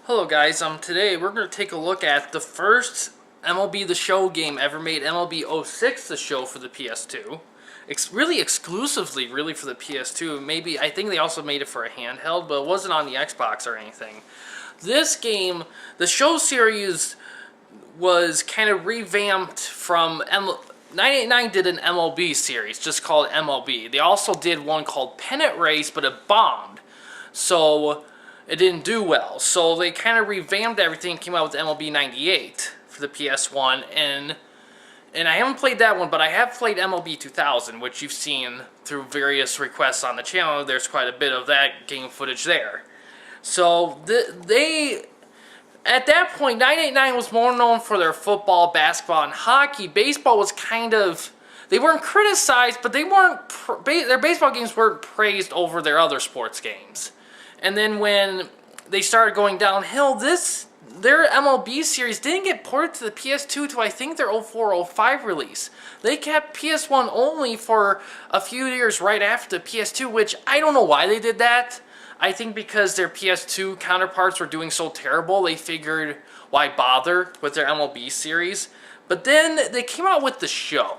Hello guys, today we're going to take a look at the first MLB The Show game ever made, MLB 06 The Show for the PS2. Really exclusively really for the PS2. Maybe, I think they also made it for a handheld, but it wasn't on the Xbox or anything. This game, the Show series was kind of revamped from 989 did an MLB series just called MLB. They also did one called Pennant Race, but it bombed. So it didn't do well. So they kind of revamped everything, came out with MLB 98 for the PS1, and I haven't played that one, but I have played MLB 2000, which you've seen through various requests on the channel. There's quite a bit of that game footage there. So they at that point, 989 was more known for their football, basketball, and hockey. Baseball was kind of, they weren't criticized, but they weren't, their baseball games weren't praised over their other sports games. And then when they started going downhill, their MLB series didn't get ported to the PS2 to I think their 04-05 release. They kept PS1 only for a few years right after the PS2, which I don't know why they did that. I think because their PS2 counterparts were doing so terrible, they figured why bother with their MLB series. But then they came out with The Show.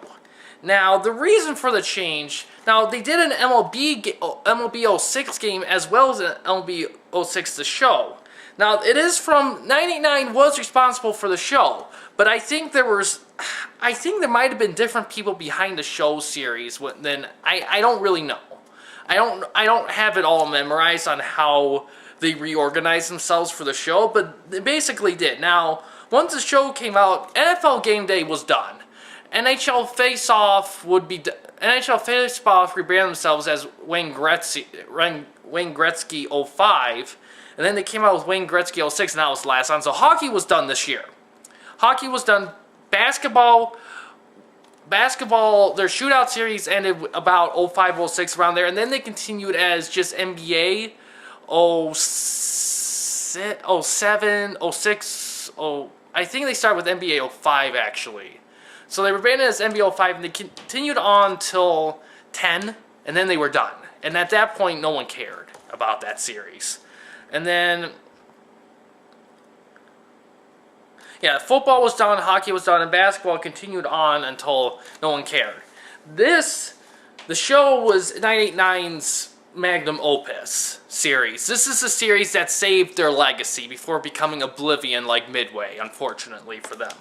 Now, the reason for the change, now they did an MLB 06 game as well as an MLB 06 The Show. Now, it is from, 989 was responsible for The Show, but I think there might have been different people behind the Show series than, I don't really know. I don't have it all memorized on how they reorganized themselves for The Show, but they basically did. Now, once The Show came out, NFL Game Day was done. NHL Face-Off rebranded themselves as Wayne Gretzky 05, and then they came out with Wayne Gretzky 06, and that was the last one. So hockey was done this year. Hockey was done. Basketball, their shootout series ended about 05, 06, around there, and then they continued as just NBA 07, 06, I think they started with NBA 05 actually. So they rebranded as NBA 05 and they continued on till 10, and then they were done. And at that point, no one cared about that series. And then, yeah, football was done, hockey was done, and basketball continued on until no one cared. The Show was 989's magnum opus series. This is a series that saved their legacy before becoming oblivion like Midway, unfortunately for them.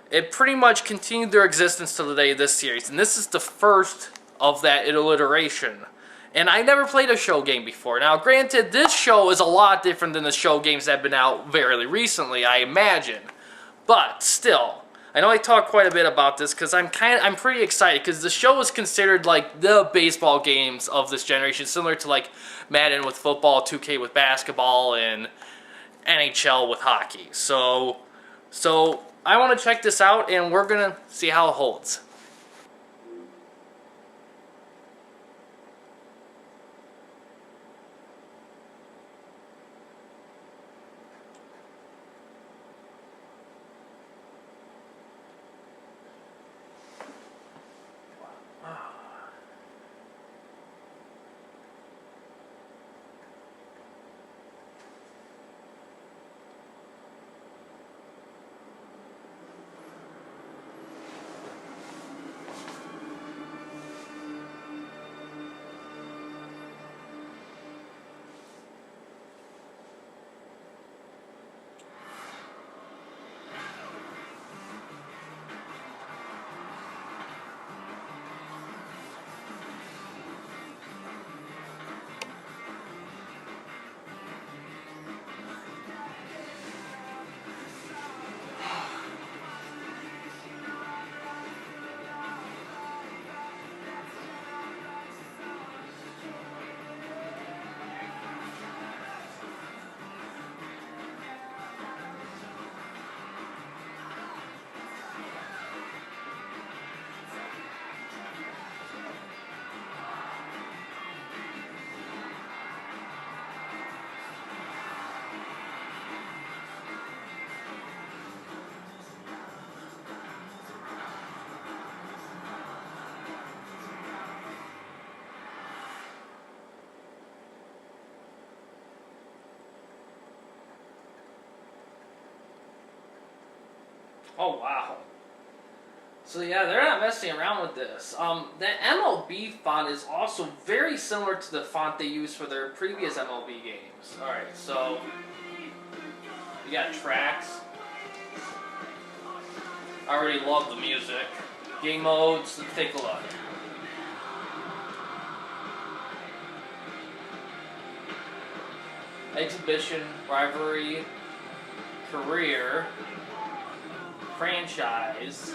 It pretty much continued their existence to the day of this series, and this is the first of that iteration. And I never played a Show game before. Now, granted, this Show is a lot different than the Show games that have been out very recently, I imagine. But still, I know I talk quite a bit about this because I'm pretty excited because the Show is considered like the baseball games of this generation, similar to like Madden with football, 2K with basketball, and NHL with hockey. So I want to check this out, and we're going to see how it holds. Oh, wow. So yeah, they're not messing around with this. The MLB font is also very similar to the font they used for their previous MLB games. Alright, so you got tracks. I already love the music. Game modes, let's take a look. Exhibition, rivalry, career, franchise,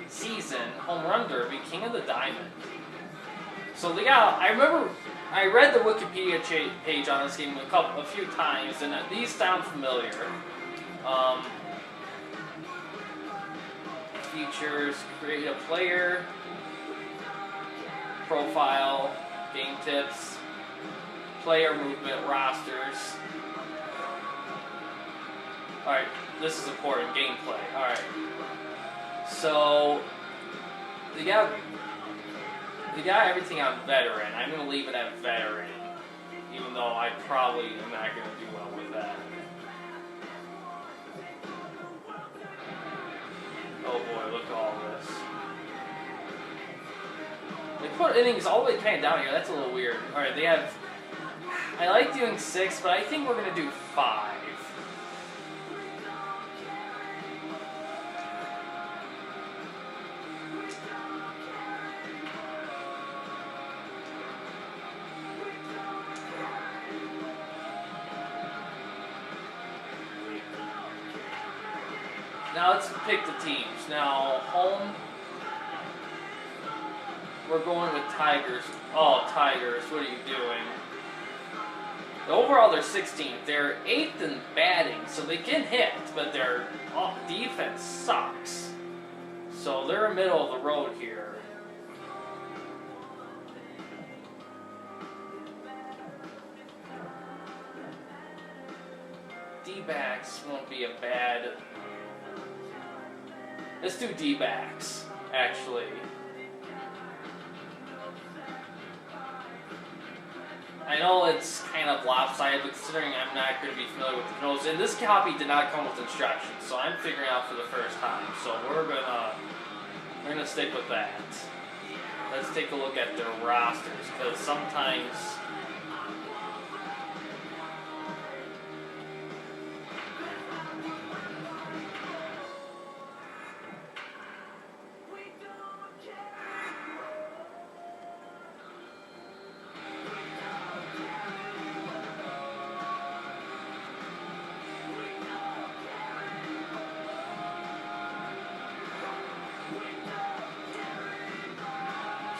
season, home run derby, king of the diamond. So they got, I remember, I read the Wikipedia page on this game a few times, and these sound familiar. Features, create a player, profile, game tips, player movement, rosters. Alright, this is important, gameplay. Alright. So, they got everything on veteran. I'm going to leave it at veteran, even though I probably am not going to do well with that. Oh boy, look at all this. They put innings all the way kind of down here. That's a little weird. Alright, they have... I like doing 6, but I think we're going to do 5. Now let's pick the teams. Now, home, we're going with Tigers. Oh, Tigers, what are you doing? Overall, they're 16th. They're 8th in batting, so they can hit, but their defense sucks. So they're middle of the road here. D-backs won't be a bad... Let's do D-backs, actually. I know it's kind of lopsided, but considering I'm not going to be familiar with the controls, and this copy did not come with instructions, so I'm figuring out for the first time. So we're gonna stick with that. Let's take a look at their rosters, because sometimes.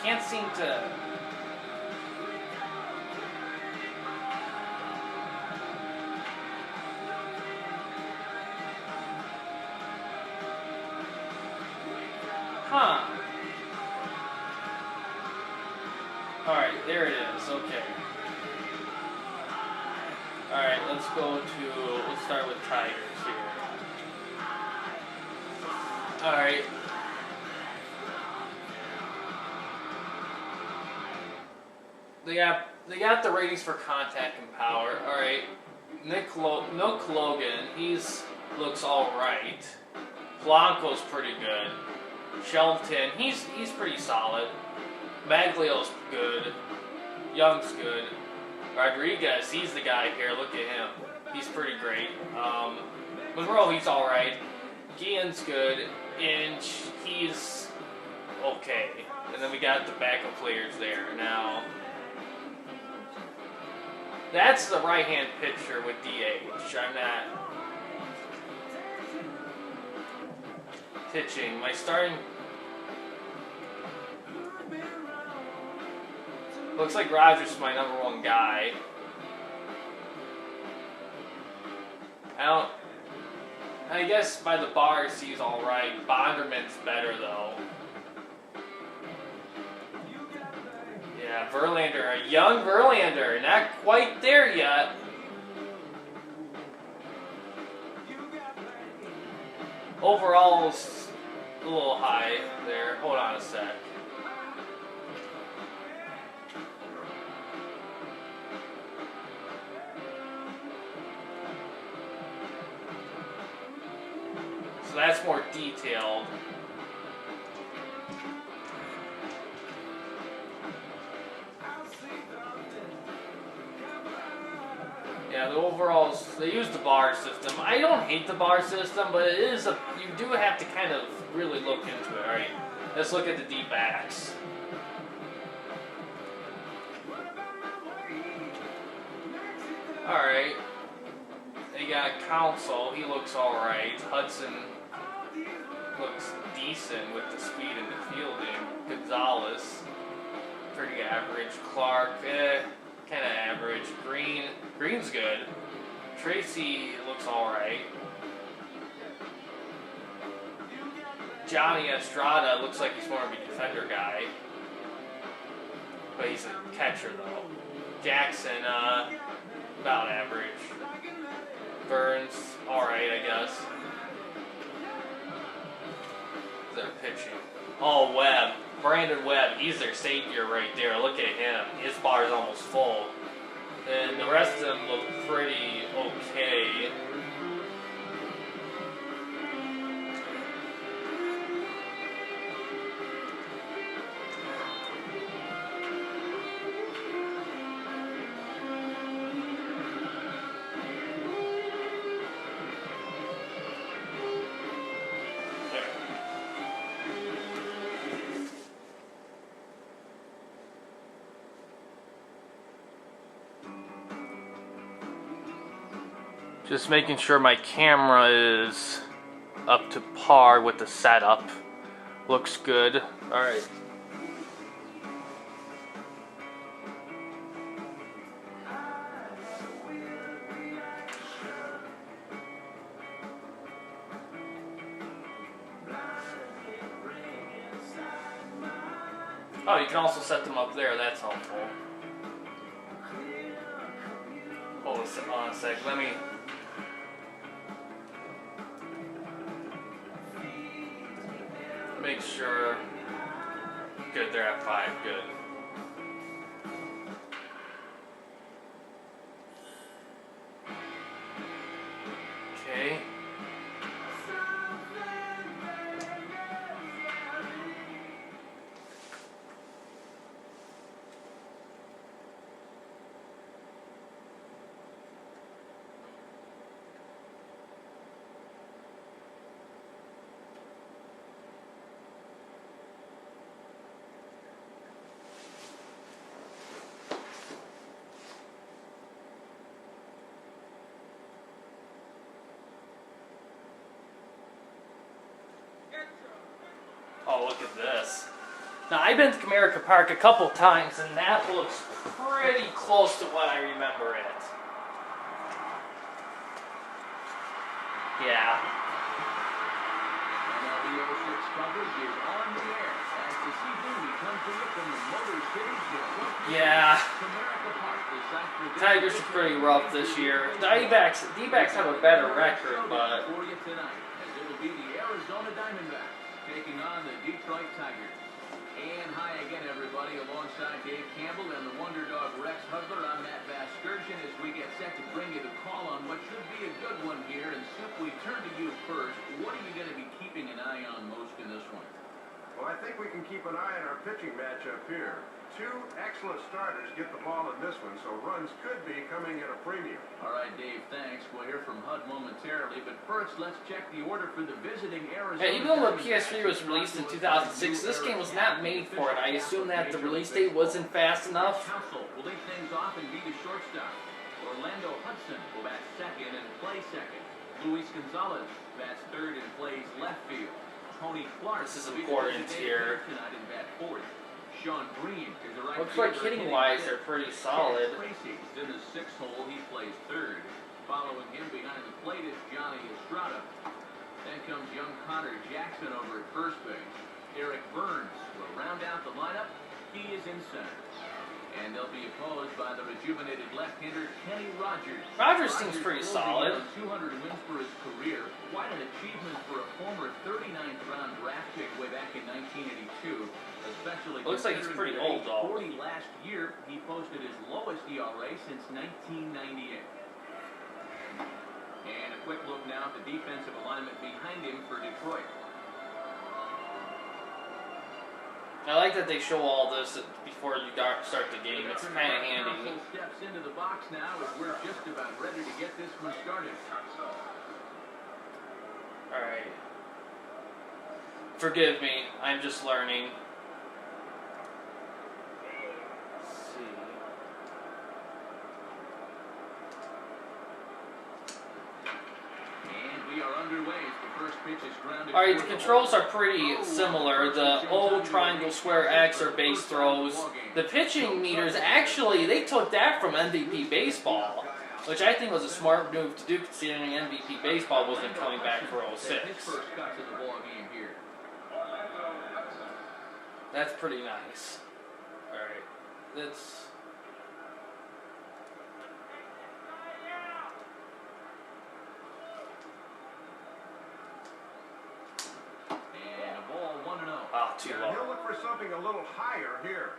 Can't seem to... Huh. Alright, there it is. Okay. Alright, let's start with Tigers here. Alright. They got the ratings for contact and power. All right, Nick Logan, looks all right. Blanco's pretty good. Shelton, he's pretty solid. Maglio's good. Young's good. Rodriguez, he's the guy here. Look at him. He's pretty great. Monroe, he's all right. Guillen's good, and he's okay. And then we got the backup players there now. That's the right-hand pitcher with DH. I'm not pitching. My starting... Looks like Rogers is my number 1 guy. I guess by the bars he's alright. Bonderman's better though. Yeah, Verlander, a young Verlander, not quite there yet. Overall, it's a little high there. Hold on a sec. So that's more detailed. Yeah, the overalls, they use the bar system. I don't hate the bar system, but it is you do have to kind of really look into it. Alright, let's look at the D-backs. Alright. They got Council, he looks alright. Hudson looks decent with the speed and the fielding. Gonzalez, pretty average. Clark, kind of average. Green's good. Tracy looks alright. Johnny Estrada looks like he's more of a defender guy. But he's a catcher though. Jackson, about average. Burns, alright I guess. They're pitching. Oh, Webb. Brandon Webb, he's their savior right there. Look at him. His bar is almost full. And the rest of them look pretty okay. Just making sure my camera is up to par with the setup. Looks good. Alright. Oh, you can also set them up there. That's helpful. Hold on a sec. Let me... make sure. Good, they're at 5. Good. Okay. Oh, look at this. Now, I've been to Comerica Park a couple times, and that looks pretty close to what I remember it. Yeah. MLB The Show coverage is on the air as this evening we come to you from the Motor City Detroit. Yeah. Comerica Park this afternoon. Tigers are pretty rough this year. D-backs have a better record, but... For you tonight, as it will be the Arizona Diamondbacks taking on the Detroit Tigers. And hi again, everybody, alongside Dave Campbell and the Wonder Dog Rex Hudler on that Vascursion as we get set to bring you the call on what should be a good one here. And Soup, we turn to you first. What are you going to be keeping an eye on most in this one? Well, I think we can keep an eye on our pitching matchup here. 2 excellent starters get the ball in this one, so runs could be coming at a premium. All right, Dave, thanks. We'll hear from Hud momentarily, but first, let's check the order for the visiting Arizona. Yeah, even though the PS3 was released in 2006, this game was not made for it. I assume that the release date wasn't fast enough. Council will lead things off and be the shortstop. Orlando Hudson will bat second and play second. Luis Gonzalez bats third and plays left field. Tony Clark This is important here. tonight and bat fourth. Sean Green is a right Looks like fielder hitting-wise, they're pretty solid. Tracy is in the 6th hole. He plays third. Following him behind the plate is Johnny Estrada. Then comes young Connor Jackson over at first base. Eric Burns will round out the lineup. He is in center. And they'll be opposed by the rejuvenated left-hander Kenny Rogers. Rogers seems pretty solid. 200 wins for his career. Quite an achievement for a former 39th round draft pick way back in 1982. Especially looks like he's pretty old though. 40 last year, he posted his lowest ERA since 1998. And a quick look now at the defensive alignment behind him for Detroit. I like that they show all this before you start the game. It's kind of handy. Steps into the box now as we're just about ready to get this one started. All right. Forgive me. I'm just learning. Let's see. And we are underway as the first pitch is grounded. Alright, the controls are pretty similar. The O, triangle, square, X are base throws. The pitching meters, actually, they took that from MVP Baseball, which I think was a smart move to do considering MVP Baseball wasn't coming back for 06. That's pretty nice. Alright, that's... Wow, too low. He'll look for something a little higher here.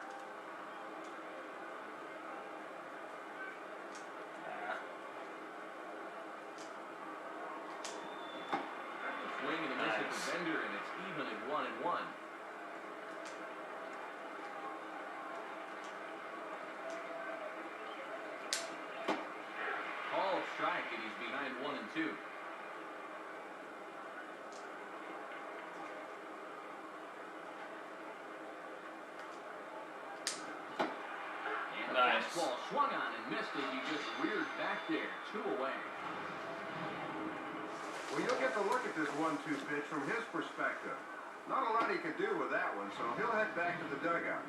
Swing and a miss at the bender, and it's even at 1-1. Call strike, and he's behind 1-2. Nice. Ball swung on and missed as he just reared back there. 2 away. Well, you'll get to look at this 1-2 pitch from his perspective. Not a lot he could do with that one, so he'll head back to the dugout.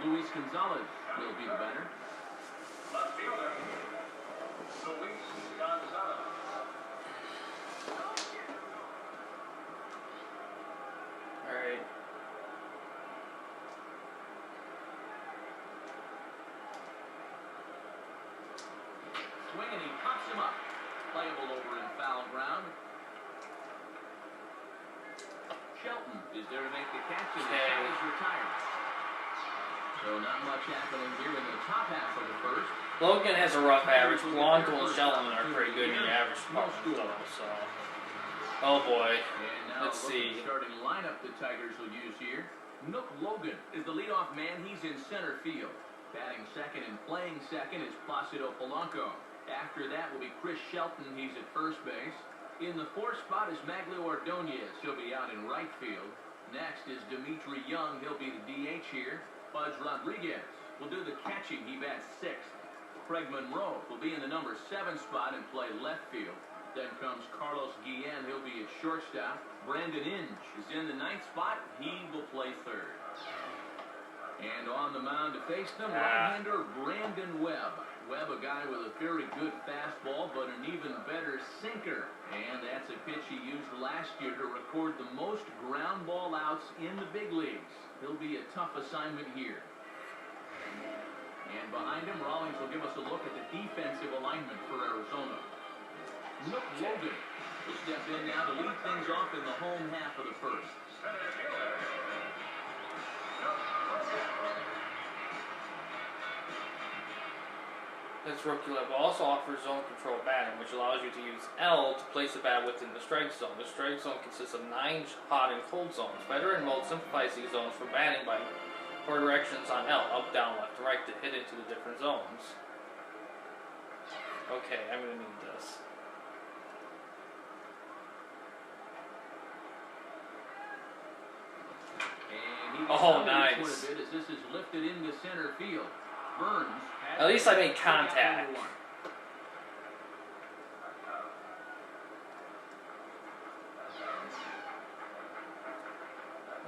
Luis Gonzalez will be the batter. Left fielder, Luis Gonzalez. Alright. Swing and he pops him up. Playable over in foul ground. Shelton is there to make the catch, and the shot is retired. So not much happening here in the top half of the first. Logan has a rough average. Polanco and Sheldon are pretty good in the average department, though, so... Oh boy. And now Let's see. Starting lineup the Tigers will use here. Nook Logan is the leadoff man. He's in center field. Batting second and playing second is Placido Polanco. After that will be Chris Shelton. He's at first base. In the fourth spot is Maglio Ordonez. He'll be out in right field. Next is Dimitri Young. He'll be the DH here. Pudge Rodriguez will do the catching. He bats sixth. Craig Monroe will be in the number 7 spot and play left field. Then comes Carlos Guillen. He'll be at shortstop. Brandon Inge is in the 9th spot. He will play third. And on the mound to face them, right-hander Brandon Webb. Webb, a guy with a very good fastball, but an even better sinker. And that's a pitch he used last year to record the most ground ball outs in the big leagues. He'll be a tough assignment here. And behind him, Rawlings will give us a look at the defensive alignment for Arizona. Nook Logan will step in now to lead things off in the home half of the first. This rookie level also offers zone control batting, which allows you to use L to place the bat within the strike zone. The strike zone consists of 9 hot and cold zones. Veteran mode simplifies these zones for batting by 4 directions on L, up, down, left, and right to hit into the different zones. Okay, I'm going to need this. Oh, nice. A bit as this is lifted into center field. Burns. At least I made contact.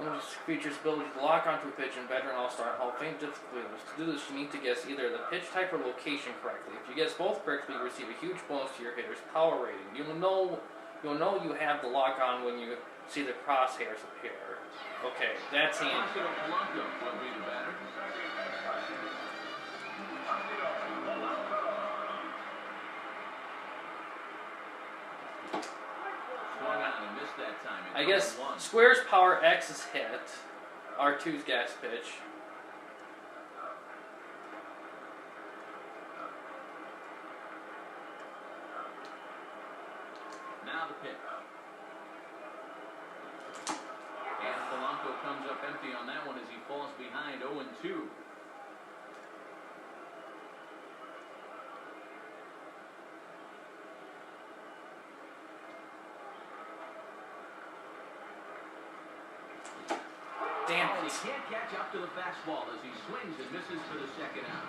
This features ability to lock onto a pitch in veteran All-Star Hall of Fame difficulty. To do this, you need to guess either the pitch type or location correctly. If you guess both correctly, you receive a huge bonus to your hitter's power rating. You'll know you have the lock on when you see the crosshairs appear. Okay, that's handy. Polanco will be the batter. Swung on and missed that time. I guess square's power, X is hit. R2's gas pitch. Now the pitch. And Polanco comes up empty on that one as he falls behind 0-2. Damn And it. he can't catch up to the fastball as he swings and misses for the second out.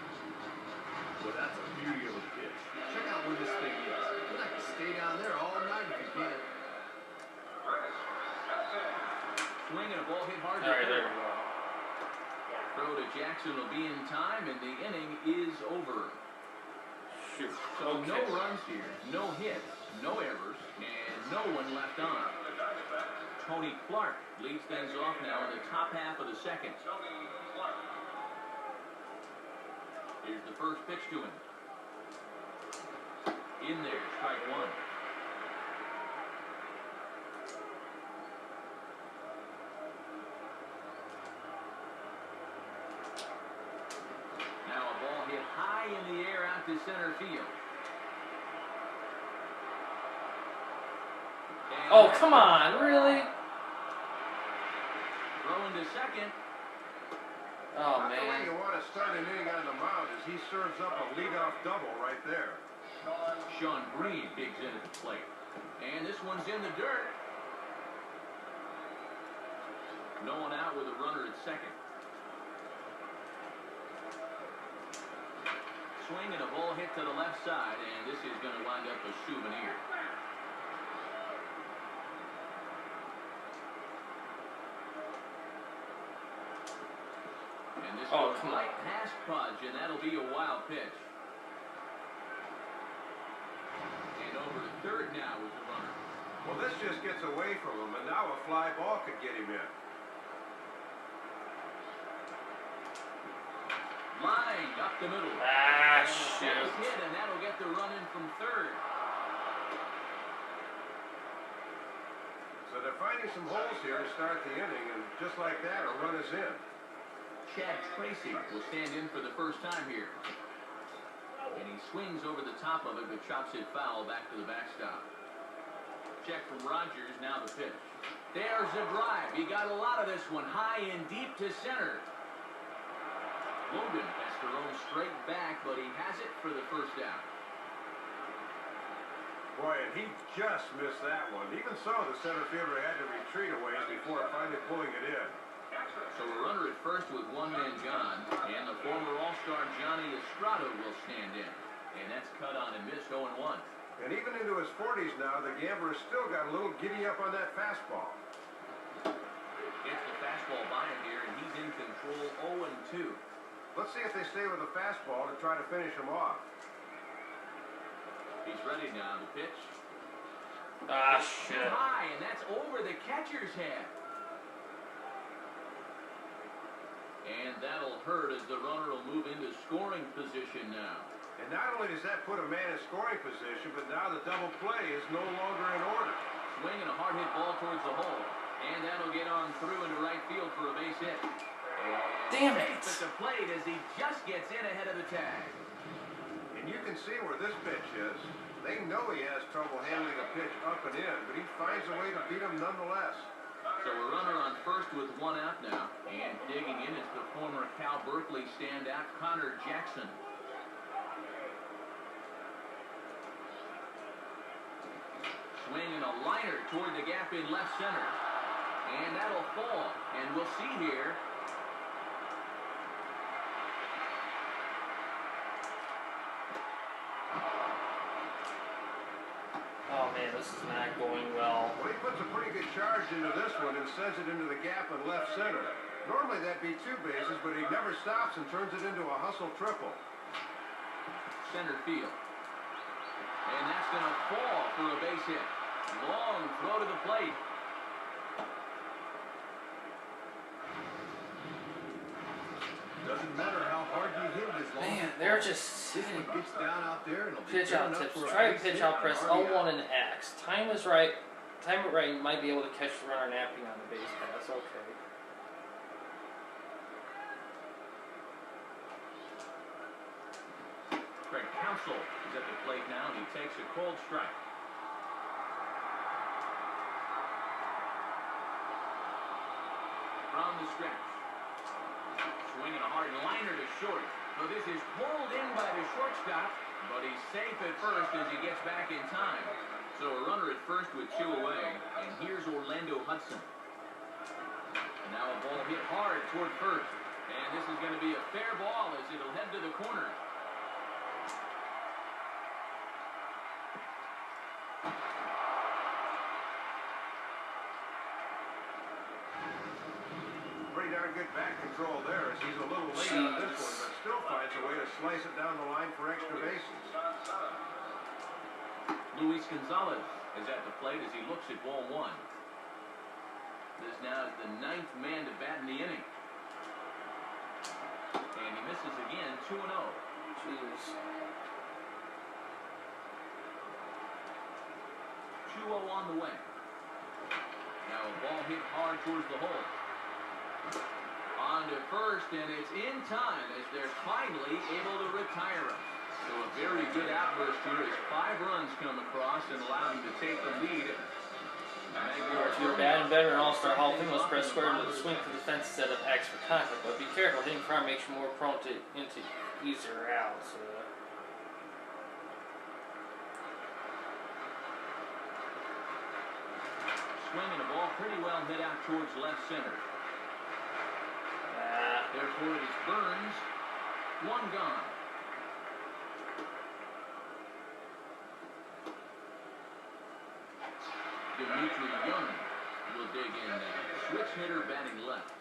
Well, that's the beauty of a pitch. Check out where this thing is. You'd like to stay down there all night if you can. Swing and a ball hit hard to All right, there third. we go. Throw to Jackson will be in time, and the inning is over. Shoot. So Okay. no runs here, no hits, no errors, and no one left on. Tony Clark leads things off now in the top half of the second. Here's the first pitch to him. In there, strike one. Now a ball hit high in the air out to center field. And Oh, come on, really? Throwing to second. Oh, Not the way man. you want to start an inning on the mound is he serves up a leadoff double right there. Sean Green digs in at the plate. And this one's in the dirt. No one out with a runner at second. Swing and a ball hit to the left side, and this is going to wind up a souvenir. And this Oh, goes come right on. past Pudge, and that'll be a wild pitch. And over to third now with the runner. Well, this just gets away from him, and now a fly ball could get him in. Line up the middle. Ah, And shoot. that's hit, and that'll get the run in from third. So they're finding some holes here to start the inning, and just like that, a run is in. Chad Tracy will stand in for the first time here. And he swings over the top of it, but chops it foul back to the backstop. Check from Rogers, now the pitch. There's a drive. He got a lot of this one, high and deep to center. Logan has to roll straight back, but he has it for the first out. Boy, and he just missed that one. Even so, the center fielder had to retreat a ways before finally pulling it in. So a runner at first with one man gone, and the former All-Star Johnny Estrada will stand in. And that's cut on and missed 0-1. And even into his 40s now, the gambler still got a little giddy up on that fastball. Gets the fastball by him here, and he's in control 0-2. Let's see if they stay with the fastball to try to finish him off. He's ready now, the pitch. Ah, Too shit. high, and that's over the catcher's head. And that'll hurt as the runner will move into scoring position now. And not only does that put a man in scoring position, but now the double play is no longer in order. Swing and a hard hit ball towards the hole. And that'll get on through into right field for a base hit. Damn it. Safe at the plate as he just gets in ahead of the tag. And you can see where this pitch is. They know he has trouble handling a pitch up and in, but he finds a way to beat him nonetheless. So a runner on first with one out now. And digging in is the former Cal Berkeley standout, Connor Jackson. Swing and a liner toward the gap in left center. And that'll fall. And we'll see here. Oh, man, this is not going well. Well, he puts a pretty good charge into this one and sends it into the gap in left center. Normally that'd be two bases, but he never stops and turns it into a hustle triple. Center field. And that's going to fall for a base hit. Long throw to the plate. Doesn't matter how hard you hit it as long Man, as they're just sitting. it gets down out there and it'll be Pitch good out enough tips. for a Try to base pitch hit out, and press an RBI. L1 and X. Time is right. Time it right, you might be able to catch the runner napping on the base pass. Okay. Craig Counsell is at the plate now, and he takes a cold strike. from the stretch. Swinging a hard liner to short. So this is pulled in by the shortstop, but he's safe at first as he gets back in time. So a runner at first with 2 away, and here's Orlando Hudson. And now a ball hit hard toward first, and this is going to be a fair ball as it'll head to the corner. Pretty darn good back control there as he's a little late on this one, but still finds a way to slice it down the line for extra bases. Luis Gonzalez is at the plate as he looks at ball 1. This now is the 9th man to bat in the inning. And he misses again, 2-0. Jeez. 2-0 on the way. Now a ball hit hard towards the hole. On to first, and it's in time as they're finally able to retire him. So a very good outburst here as 5 runs come across and allow him to take the lead. If you're bad and better in All-Star Hall of Fame, let's press square to the swing for the fence instead of X for contact. But be careful, hitting front makes you more prone to into easier outs. Swinging a ball pretty well hit out towards left center. Therefore it is Burns. 1 gone. Dimitri Young will dig in now. Switch hitter batting left.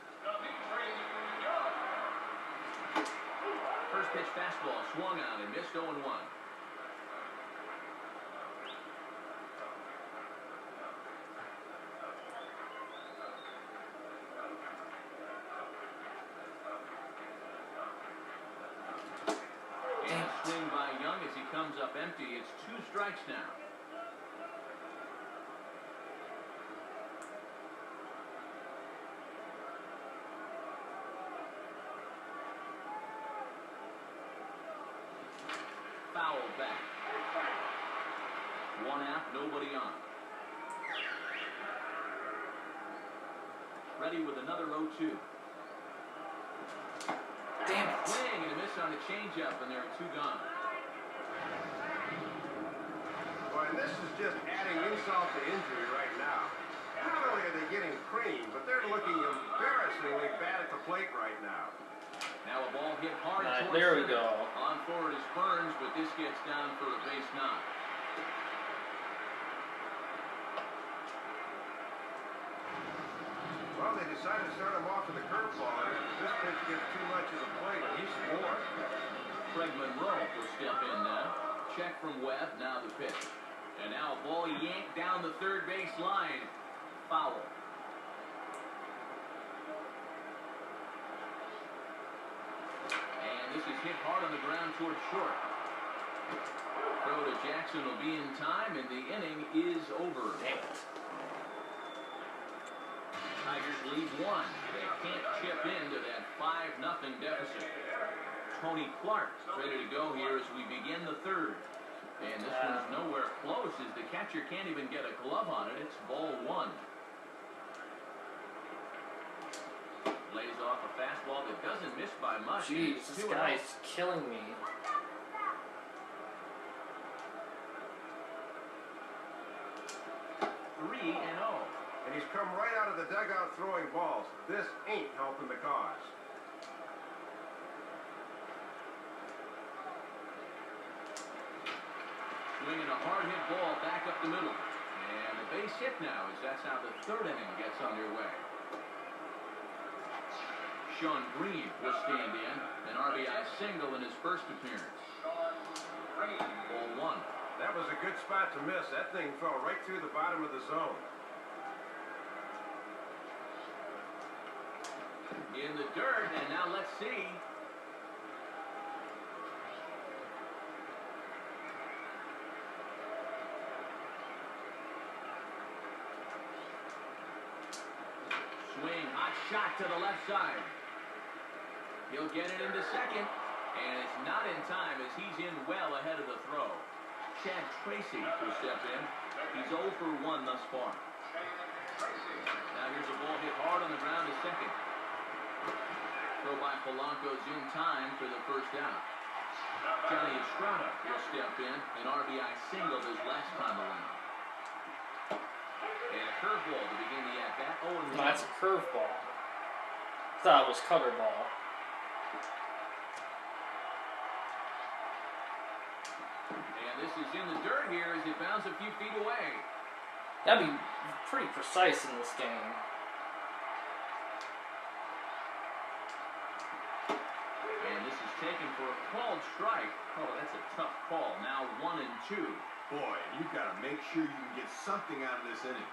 First pitch fastball swung on and missed 0-1. And a swing by Young as he comes up empty. It's 2 strikes now. Foul back. 1 out, nobody on. Ready with another 0-2. Damn it. Swing and a miss on the changeup, and there are 2 gone. Boy, this is just adding insult to injury right now. Not only are they getting creamed, but they're looking embarrassingly bad at the plate right now. Now a ball hit hard towards there we center. go. On forward is Burns, but this gets down for a base knock. Well, they decided to start him off with a curveball. This pitch gets too much of the plate, and he's bored. Craig Monroe will step in now. Check from Webb, now the pitch. And now a ball yanked down the third base line. Foul. And this is hit hard on the ground towards short. Throw to Jackson will be in time, and the inning is over. Damn it. Tigers lead 1. They can't chip into that 5-0 deficit. Tony Clark ready to go here as we begin the 3rd. And this one's nowhere close as the catcher can't even get a glove on it. It's ball 1. Lays off a fastball that doesn't miss by much. Jeez, this guy's killing me. Three and 0. And he's come right out of the dugout throwing balls. This ain't helping the cause. Swinging a hard hit ball back up the middle. And a base hit now as that's how the 3rd inning gets underway. Sean Green will stand in. An RBI single in his first appearance. Ball 1. That was a good spot to miss. That thing fell right through the bottom of the zone. In the dirt, and now let's see. Swing, hot shot to the left side. He'll get it into second, and it's not in time as he's in well ahead of the throw. Chad Tracy will step in. He's 0 for 1 thus far. Now here's a ball hit hard on the ground to second. Throw by Polanco's in time for the first out. Johnny Estrada will step in. An RBI single his last time around. And a curveball to begin the at-bat. Oh, and No, that's a curveball. Thought it was cutter ball. And this is in the dirt here as it bounds a few feet away. Gotta be pretty precise in this game. And this is taken for a called strike. Oh, that's a tough call. Now 1-2. Boy, you've got to make sure you can get something out of this inning.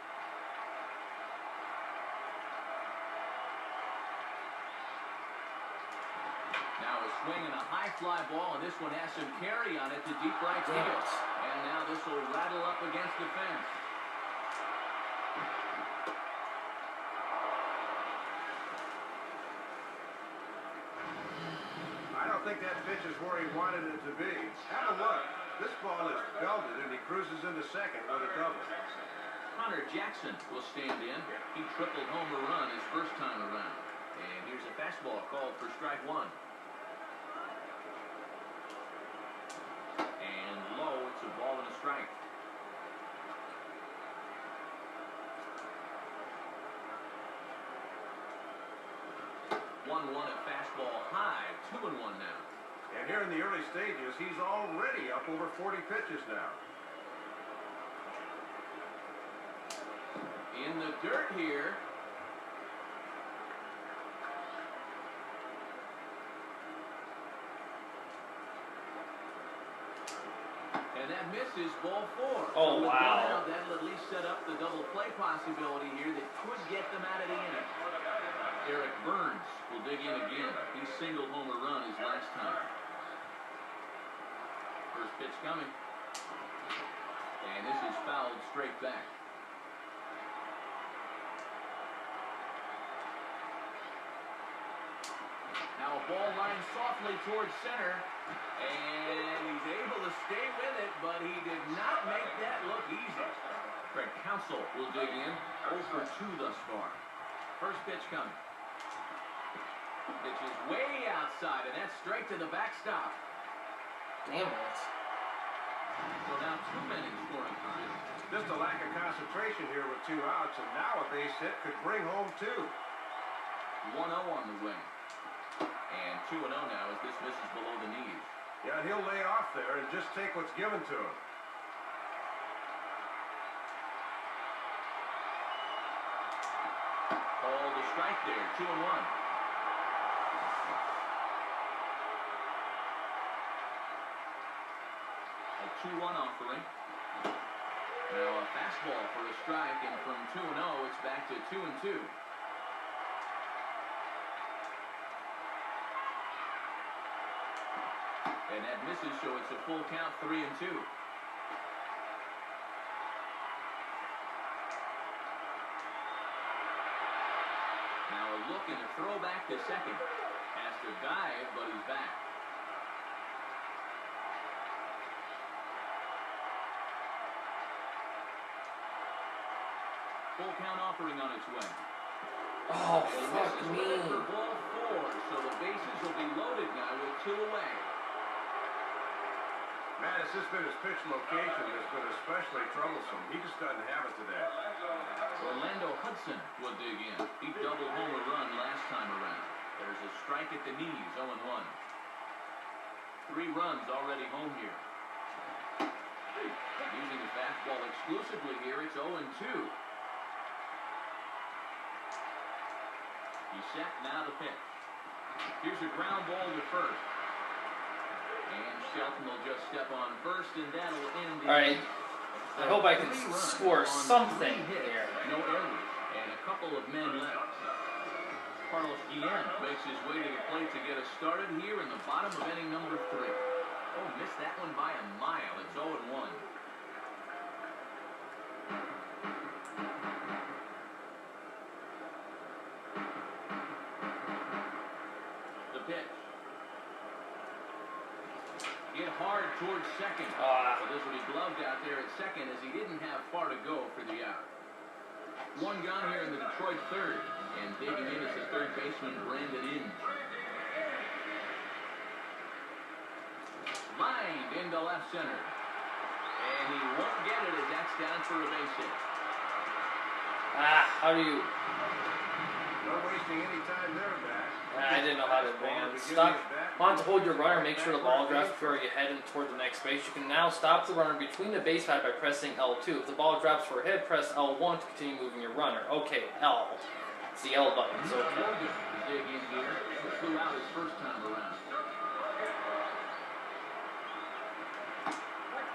Now a swing and a high fly ball, and this one has some carry on it to deep right Damn field. it. And now this will rattle up against the fence. I don't think that pitch is where he wanted it to be. Have a look. This ball is belted, and he cruises into second with a double. Hunter Jackson will stand in. He tripled home run his first time around. And here's a fastball called for strike one. And low, it's a ball and a strike. One, a fastball high, 2-1 now. And here in the early stages, he's already up over 40 pitches now. In the dirt here. And that misses, ball 4. Oh, So with wow. one out, that'll at least set up the double play possibility here that could get them out of the inning. Eric Burns will dig in again. He singled home a run his last time. First pitch coming. And this is fouled straight back. Now a ball lined softly towards center. And he's able to stay with it, but he did not make that look easy. Craig Counsell will dig in. 0 for 2 thus far. First pitch coming. Pitch is way outside, and that's straight to the backstop. Damn it. So now 2 men in scoring position. Just a lack of concentration here with 2 outs, and now a base hit could bring home 2. 1-0 on the way. And 2-0 now as this misses below the knees. Yeah, and he'll lay off there and just take what's given to him. Called a strike there, 2-1. A 2-1 offering. Now a fastball for a strike, and from 2-0, it's back to 2-2. And that misses, so it's a full count, 3-2. Now a look and a throw back to second. Has to dive, but he's back. Full count offering on its way. Oh, And he fuck misses me. for ball 4, so the bases will be loaded now with 2 away. Man, it's just been his pitch location that's been especially troublesome. He just doesn't have it today. Orlando Hudson will dig in. He doubled home a run last time around. There's a strike at the knees, 0-1. 3 runs already home here. Using the fastball exclusively here, it's 0-2. He's set, now the pitch. Here's a ground ball to first. And Shelton will just step on first, and that'll end the... All right. I hope I can 3 runs score on something 3 hits, here. no errors, and a couple of men left. Carlos Guillen makes his way to the plate to get us started here in the bottom of inning number 3. Oh, missed that one by a mile. It's 0-1. The pitch. Hit hard towards second. Well, this will be gloved out there at second as he didn't have far to go for the out. One gone here in the Detroit third. And digging in is the third baseman, Brandon In. Lined into left center. And he won't get it as that's down for a base hit. How do you... No wasting any time there, Matt. I didn't know how to advance. Stop. Want to hold your runner, make sure the ball drops before you head toward the next base. You can now stop the runner between the base pad by pressing L2. If the ball drops for a hit, press L1 to continue moving your runner. Okay, L. It's the L button. So Logan dig in here. Flew out his first time around.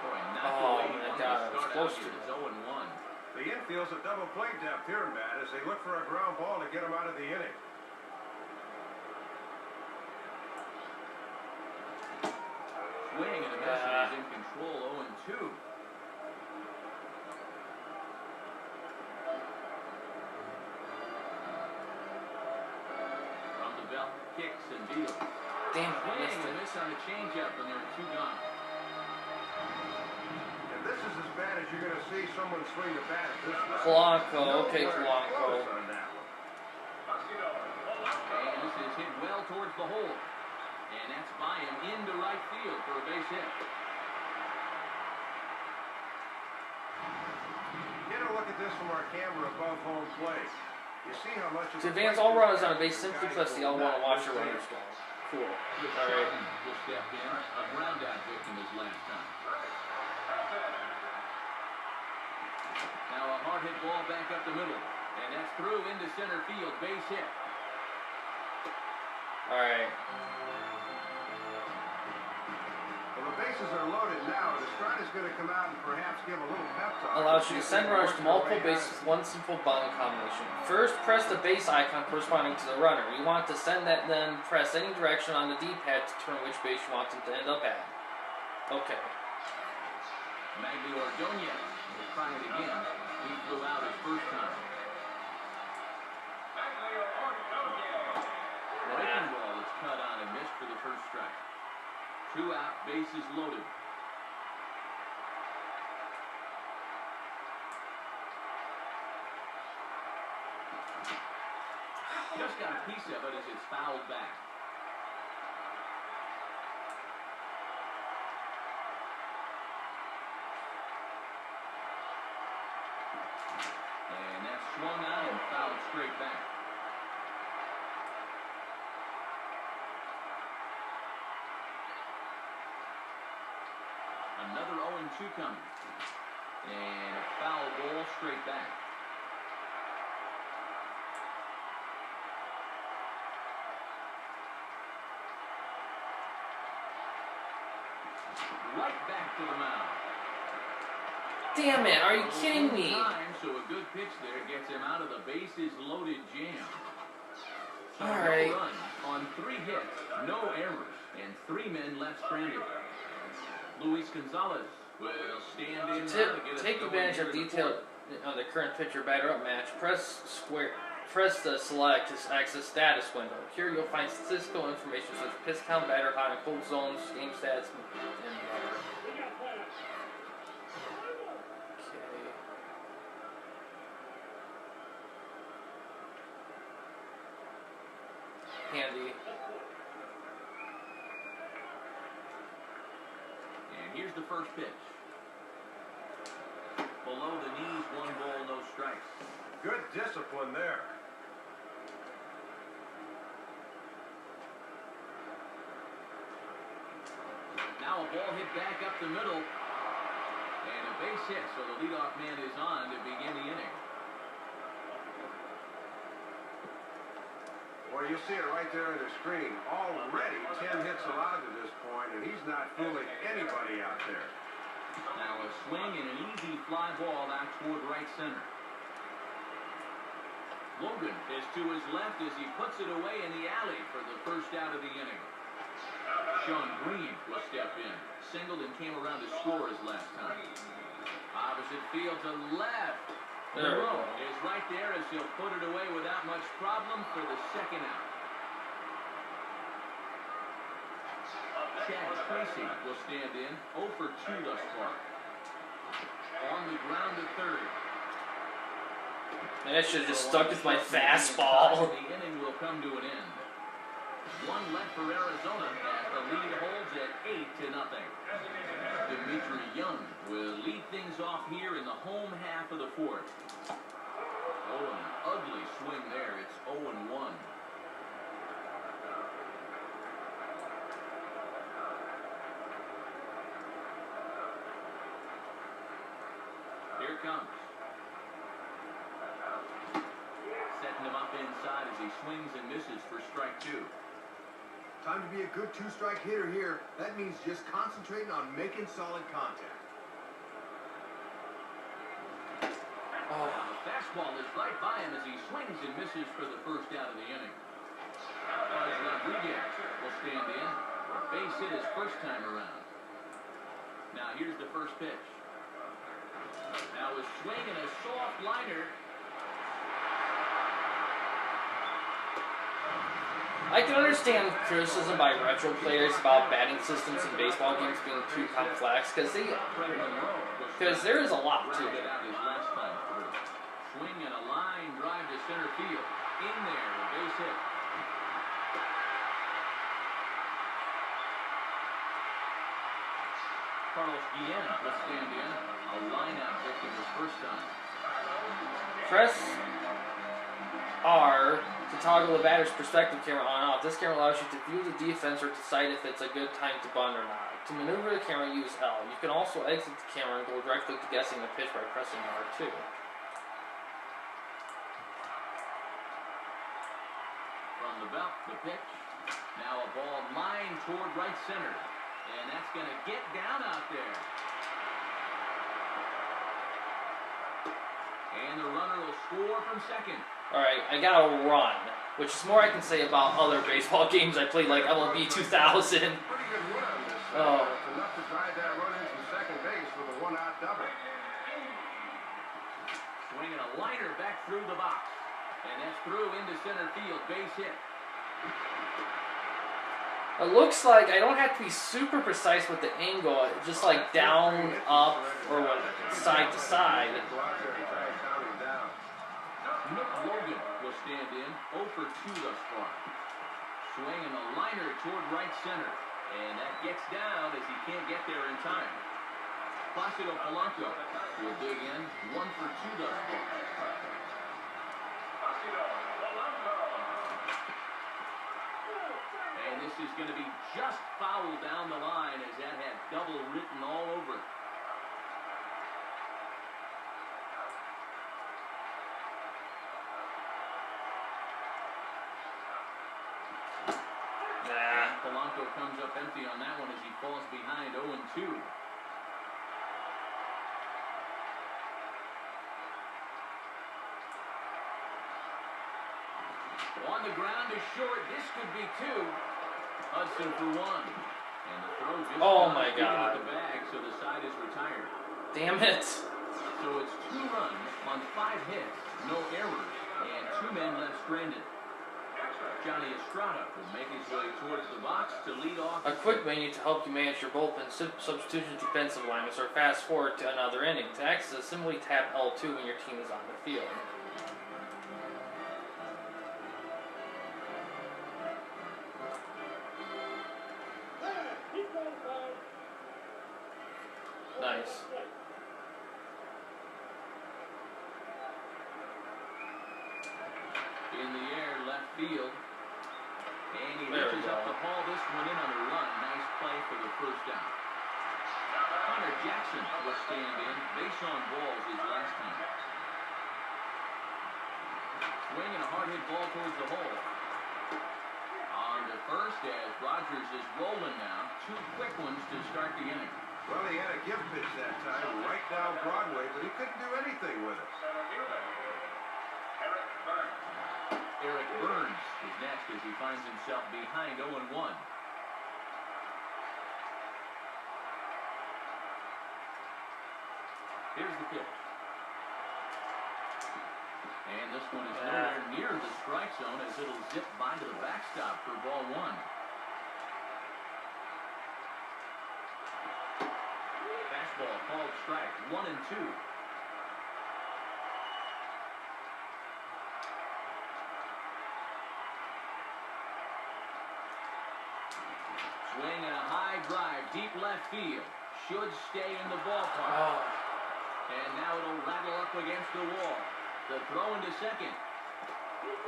Boy, knocked away. Oh my God, I was close to it. 0-1. The infield's at double play depth here, Matt, as they look for a ground ball to get him out of the inning. Swing and a miss, and he's in control. 0-2. From the belt, kicks and deals. damn it, I Swing missed and a it. miss on the changeup, and there are 2 gone. And this is as bad as you're going to see someone swing the bat at this level. Polanco, Nowhere okay, close Polanco. on that one. And this is hit well towards the hole. And that's by him into right field for a base hit. Get a look at this from our camera above home plate. You see how much of To the advance plate all this runners on a guy base, simply will press the L1 and watch your runners go. Cool. Alright. Will step in. A ground out victim his last time. Now a hard hit ball back up the middle. And that's through into center field. Base hit. Alright. Well, the bases are loaded now. The stride is going to come out and perhaps give a little pep talk. Allows you to send runners to multiple bases with one simple button combination. First, press the base icon corresponding to the runner. You want to send that, then press any direction on the D-pad to determine which base you want them to end up at. Okay. Magni Ordonez will try it again. He flew out his first time. Breaking ball is cut on and missed for the first strike. 2 out, bases loaded. Just got a piece of it as it's fouled back. And that's swung on and fouled straight back. Another 0-2 coming. And a foul ball straight back. Right back to the mound. Damn it, are you kidding me? Time, so a good pitch there gets him out of the bases loaded jam. So Alright. no runs on 3 hits, no errors, and 3 men left stranded. Luis Gonzalez will stand in now to get us Take going advantage here of in the detail fourth. on the current pitcher batter up match. Press the select to access status window. Here you'll find statistical information such as pitch count, batter, hot and cold zones, game stats, and more. Okay. Handy. And here's the first pitch. Below the knees, 1 ball, no strikes. Good discipline there. Now a ball hit back up the middle. And a base hit, so the leadoff man is on to begin the inning. Well, you see it right there on the screen. Already 10 hits allowed to this point, and he's not fooling anybody out there. Now a swing and an easy fly ball out toward right center. Logan is to his left as he puts it away in the alley for the first out of the inning. Sean Green will step in. Singled and came around to score his last time. Opposite field to left. Monroe is right there as he'll put it away without much problem for the second out. Chad Tracy will stand in. 0 for 2 thus far. On the ground at third. Maybe I should have just stuck with my fastball. The inning will come to an end. One left for Arizona as the lead holds at 8-0. Dimitri Young will lead things off here in the home half of the fourth. Oh, an ugly swing there. It's 0-1. Here it comes. Setting him up inside as he swings and misses for strike two. Time to be a good two-strike hitter here. That means just concentrating on making solid contact. Oh, the fastball is right by him as he swings and misses for the first out of the inning. Rodriguez will stand in. Base hit his first time around. Now here's the first pitch. Now a swing and a soft liner. I can understand criticism by retro players about batting systems in baseball games being too complex because there is a lot to it. Swing and a line drive to center field. In there, a base hit. Carlos Guillen will stand in. A line-out victim his first time. Press R to toggle the batter's perspective camera on and off. This camera allows you to view the defense or decide if it's a good time to bunt or not. To maneuver the camera, use L. You can also exit the camera and go directly to guessing the pitch by pressing R2. From the belt, the pitch. Now a ball lined toward right center. And that's going to get down out there. And the runner will score from second. Alright, I got a run, which is more I can say about other baseball games I played, like MLB 2000. Pretty good run on this. Oh. It's enough to drive that run into second base with a one-out double. Swinging a liner back through the box. And that's through into center field. Base hit. It looks like I don't have to be super precise with the angle, just like down, up, or what, side to side. Nick Logan will stand in. 0 for 2 thus far. Swinging a liner toward right center. And that gets down as he can't get there in time. Placido Polanco will dig in. 1 for 2 thus far. And this is going to be just foul down the line as that had double written all over it. Polanco comes up empty on that one as he falls behind 0-2. On the ground is short. This could be 2. Hudson for 1. And the throw just my God. the bag, so the side is retired. Damn it. So it's 2 runs on 5 hits, no errors, and 2 men left stranded. Johnny Estrada will make his way towards the box to lead off. A quick menu to help you manage your bullpen substitution defensive alignments, or fast forward to another inning. To access, simply tap L2 when your team is on the field. Nice. In the air, left field. And he There we reaches go. up to haul this one in on a run. Nice play for the first down. Hunter Jackson will stand in. Base on balls his last time. Swing and a hard hit ball towards the hole. On to first as Rogers is rolling now. 2 quick ones to start the inning. Well, he had a gift pitch that time right down Broadway, but he couldn't do anything with it. Eric Burns is next as he finds himself behind 0-1. Here's the pitch. And this one is nowhere near the strike zone as it'll zip by to the backstop for ball 1. Fastball called strike 1-2. Swing and a high drive, deep left field. Should stay in the ballpark. Oh. And now it'll rattle up against the wall. The throw into second.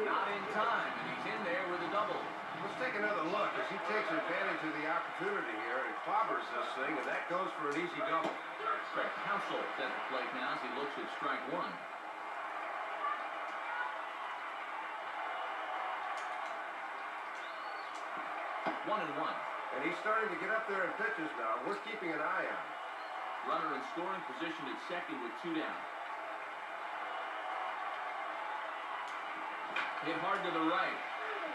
Not in time, and he's in there with a double. Let's take another look as he takes advantage of the opportunity here and clobbers this thing, and that goes for an easy double. Craig Counsell at the plate now as he looks at strike one. One and one. And he's starting to get up there in pitches now. We're keeping an eye on him. Runner in scoring position at second with two down. Hit hard to the right,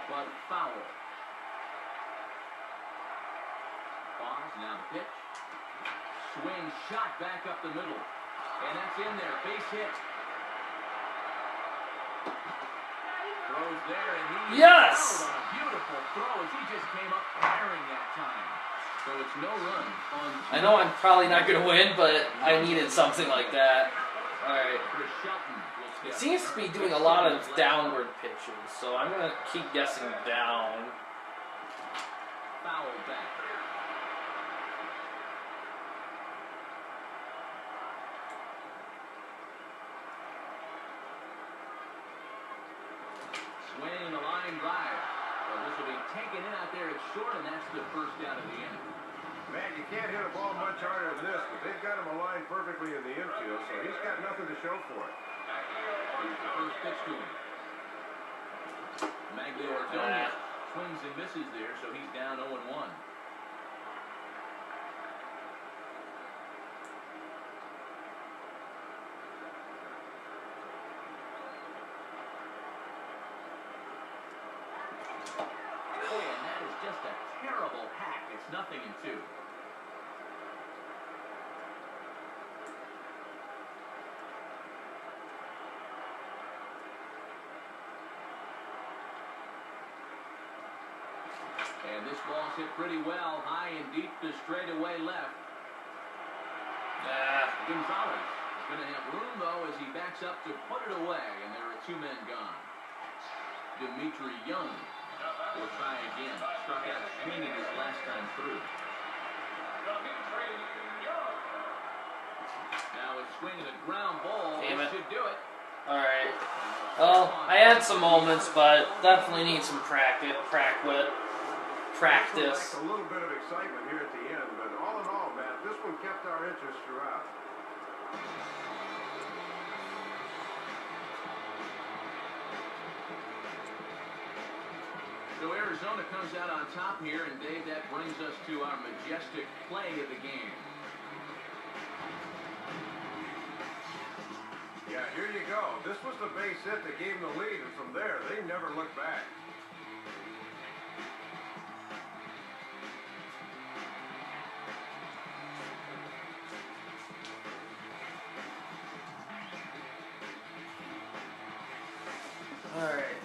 but foul. Pause, now the pitch. Swing, shot back up the middle. And that's in there, base hit. Throws there, and he Yes! fouled on a beautiful throw as he just came up firing that time. So it's no run on. I know I'm probably not going to win, but I needed something like that. All right. Chris Shelton will step. It seems to be doing a lot of downward pitches, so I'm going to keep guessing down. Foul back. Swing and a line drive. Well, this will be taken in out there at short, and that's the first out of the inning. Man, you can't hit a ball much harder than this, but they've got him aligned perfectly in the infield, so he's got nothing to show for it. Here's the first pitch to him. Magglio Ordonez swings and misses there, so he's down 0-1. Boy, and that is just a terrible hack. It's 0-2. And this ball's hit pretty well, high and deep to straightaway left. Gonzalez is going to have room, though, as he backs up to put it away, and there are two men gone. Dimitri Young will try again. Struck out swinging his last time through. Now a swing and a ground ball. Damn it. Should do it. All right. Well, I had some moments, but definitely need some practice. A little bit of excitement here at the end, but all in all, Matt, this one kept our interest throughout. So Arizona comes out on top here, and Dave, that brings us to our majestic play of the game. Yeah, here you go. This was the base hit that gave them the lead, and from there, they never looked back. Alright.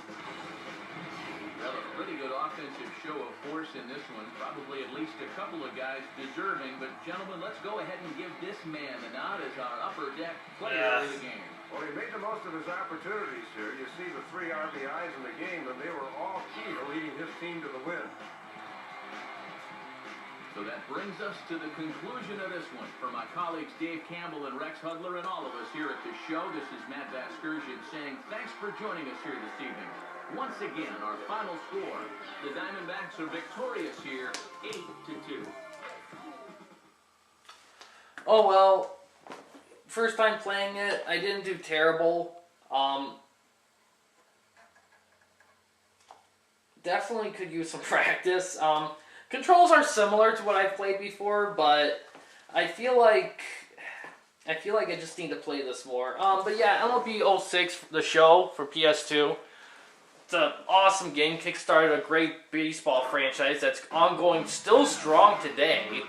Well, a pretty good offensive show of force in this one. Probably at least a couple of guys deserving. But, gentlemen, let's go ahead and give this man the nod as our upper deck player of the game. Well, he made the most of his opportunities here. You see the 3 RBIs in the game, and they were all key to leading his team to the win. So that brings us to the conclusion of this one. For my colleagues Dave Campbell and Rex Hudler and all of us here at the show, this is Matt Vasgersian saying thanks for joining us here this evening. Once again, our final score, the Diamondbacks are victorious here, 8-2. Oh, well. First time playing it, I didn't do terrible. Definitely could use some practice. Controls are similar to what I've played before, but I feel like I just need to play this more. But yeah, MLB 06, the show for PS2. It's an awesome game. Kickstarted a great baseball franchise that's ongoing, still strong today.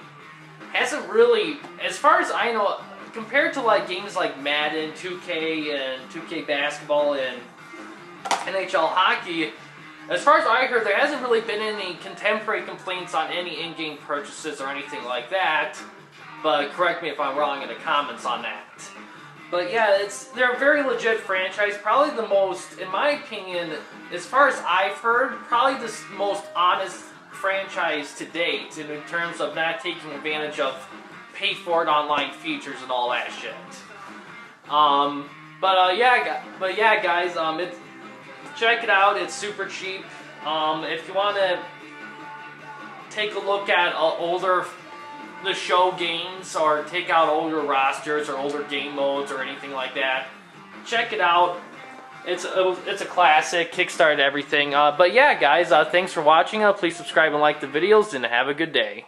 Hasn't really, as far as I know, compared to like games like Madden, 2K, and 2K Basketball, and NHL Hockey, as far as I heard, there hasn't really been any contemporary complaints on any in-game purchases or anything like that. But correct me if I'm wrong in the comments on that. But yeah, they're a very legit franchise. Probably the most, in my opinion, as far as I've heard, probably the most honest franchise to date in terms of not taking advantage of pay-for-it online features and all that shit. Yeah, guys, check it out. It's super cheap. If you want to take a look at older The Show games, or take out older rosters or older game modes or anything like that, check it out. It's a classic, kickstarted everything. But yeah, guys, thanks for watching. Please subscribe and like the videos, and have a good day.